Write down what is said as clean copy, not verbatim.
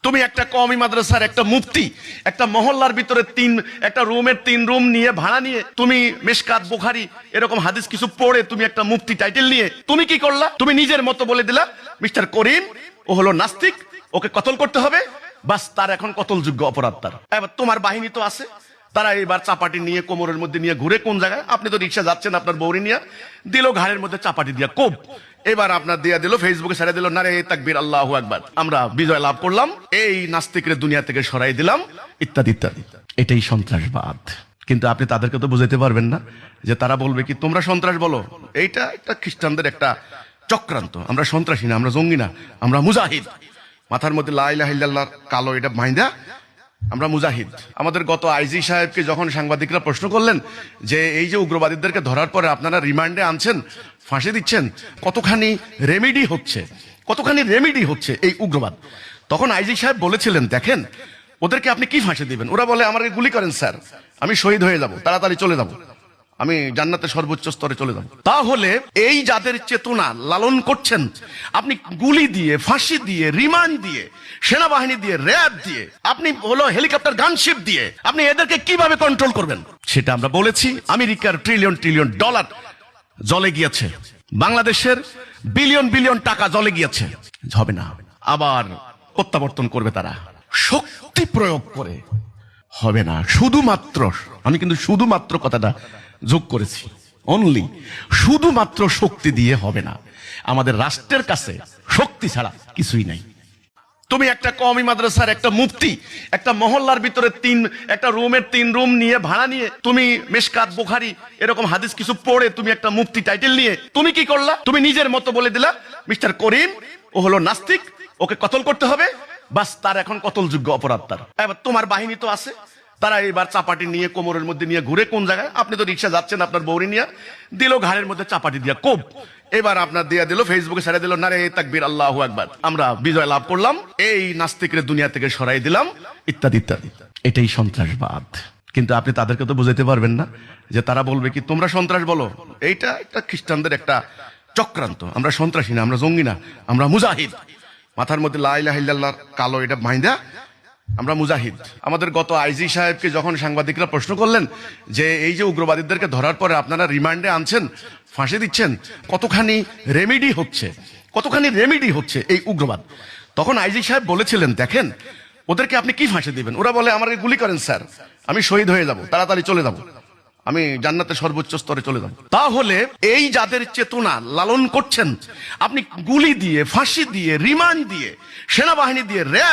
তুমি একটা কওমি মাদ্রাসার একটা মুফতি, একটা মহল্লার ভিতরে একটা রুমের 3 রুম নিয়ে ভাড়া নিয়ে তুমি মিশকাত বুখারী এরকম হাদিস কিছু পড়ে তুমি একটা মুফতি টাইটেল নিয়ে তুমি কি করলা? তুমি নিজের মতো বলে দিলা মিস্টার করিম ও হলো নাস্তিক, ওকে কতল করতে হবে, বাস তার এখন কতলযোগ্য অপরাধ তার। এবার তোমার বাহিনী তো আছে, তারা এবার চাপাটি নিয়ে কোমরের মধ্যে নিয়ে ঘুরে কোন জায়গায়, আপনি তো রিক্সা যাচ্ছেন আপনার বউরি নিয়ে, দিল ঘাড়ের মধ্যে চাপাটি দিয়া কোপ, এবার আপনার দিয়া দিল ফেসবুকে ছেড়ে দিল নারে তাকবীর আল্লাহু আকবার, আমরা বিজয় লাভ করলাম, এই নাস্তিকের দুনিয়া থেকে সরাই দিলাম, ইত্যাদি ইত্যাদি। এটাই সন্ত্রাসবাদ। কিন্তু আপনি তাদেরকে তো বুঝাইতে পারবেন না যে তারা বলবে কি তোমরা সন্ত্রাস বলো, এইটা একটা খ্রিস্টানদের একটা চক্রান্ত, আমরা সন্ত্রাসী না, আমরা জঙ্গি না, আমরা মুজাহিদ। মাথার মধ্যে লা ইলাহা ইল্লাল্লাহ কালো এটা মাইন্দা আমরা মুজাহিদ। আমাদের গত আইজি সাহেবকে যখন সাংবাদিকরা প্রশ্ন করলেন যে এই যে উগ্রবাদীদেরকে ধরার পরে আপনারা রিমান্ডে আনছেন, ফাঁসি দিচ্ছেন, কতখানি রেমিডি হচ্ছে এই উগ্রবাদ, তখন আইজি সাহেব বলেছিলেন দেখেন ওদেরকে আপনি কি ফাঁসি দিবেন? ওরা বলে আমাকে গুলি করেন স্যার, আমি শহীদ হয়ে যাব, তাড়াতাড়ি চলে যাব, আমি জান্নাতের সর্বোচ্চ স্তরে চলে যাব। তাহলে এই যাদের চেতনা লালন করছেন আপনি গুলি দিয়ে, ফাঁসি দিয়ে, রিমান্ড দিয়ে, সেনাবাহিনী দিয়ে, র্যাব দিয়ে, আপনি হলো হেলিকপ্টার গানশিপ দিয়ে আপনি এদেরকে কিভাবে কন্ট্রোল করবেন? সেটা আমরা বলেছি। আমেরিকার ট্রিলিয়ন ট্রিলিয়ন ডলার জলে গিয়েছে, বাংলাদেশের বিলিয়ন বিলিয়ন টাকা জলে গিয়েছে, হবে না, আবার প্রত্যাবর্তন করবে তারা শক্তি প্রয়োগ করে, হবে না। শুধুমাত্র, আমি কিন্তু শুধুমাত্র কথাটা যোগ করেছি, অনলি শুধুমাত্র শক্তি দিয়ে হবে না, আমাদের রাষ্ট্রের কাছে শক্তি ছাড়া কিছুই নাই। তুমি একটা কওমি মাদ্রাসার একটা মুফতি, একটা মহল্লার ভিতরে একটা রুমের 3 রুম নিয়ে ভাড়া নিয়ে তুমি মিশকাত বুখারী এরকম হাদিস কিছু পড়ে তুমি একটা মুফতি টাইটেল নিয়ে তুমি কি করলা? তুমি নিজের মতো বলে দিলা মিস্টার করিম ও হলো নাস্তিক, ওকে কতল করতে হবে, বাস তার এখন কতলযোগ্য অপরাধ তার। এবার তোমার বাহিনী তো আছে, তারা এবার চাপাটি নিয়ে কোমরের মধ্যে নিয়ে ঘুরে কোন জায়গায়, আপনি তো রিক্সা যাচ্ছেন আপনার বউরি নিয়ে, দিল ঘাড়ের মধ্যে চাপাটি দিয়া কোপ, এবার আপনার দিয়া দিল ফেসবুকে ছেড়ে দিল নারে তাকবীর আল্লাহু আকবার, আমরা বিজয় লাভ করলাম, এই নাস্তিকের দুনিয়া থেকে সরাই দিলাম, ইত্যাদি ইত্যাদি। এটাই সন্ত্রাসবাদ। কিন্তু আপনি তাদেরকে তো বুঝাইতে পারবেন না যে তারা বলবে কি তোমরা সন্ত্রাস বলো, এইটা একটা খ্রিস্টানদের একটা চক্রান্ত, আমরা সন্ত্রাসী না, আমরা জঙ্গি না, আমরা মুজাহিদ। মাথার মধ্যে লা ইলাহা ইল্লাল্লাহ কালো এটা মাইন্দা আমরা মুজাহিদ। আমাদের গত আইজি সাহেবকে যখন সাংবাদিকরা প্রশ্ন করলেন যে এই যে উগ্রবাদীদেরকে ধরার পরে আপনারা রিমান্ডে আনছেন, ফাঁসি দিচ্ছেন, কতখানি রেমিডি হচ্ছে এই উগ্রবাদ, তখন আইজি সাহেব বলেছিলেন দেখেন ওদেরকে আপনি কি ফাঁসি দিবেন? ওরা বলে আমাকে গুলি করেন স্যার, আমি শহীদ হয়ে যাব, তাড়াতাড়ি চলে যাব, আমি জান্নাতের সর্বোচ্চ স্তরে চলে যাব। তাহলে এই যাদের চেতনা লালন করছেন আপনি গুলি দিয়ে, ফাঁসি দিয়ে, রিমান্ড দিয়ে, সেনাবাহিনী দিয়ে, র্যাব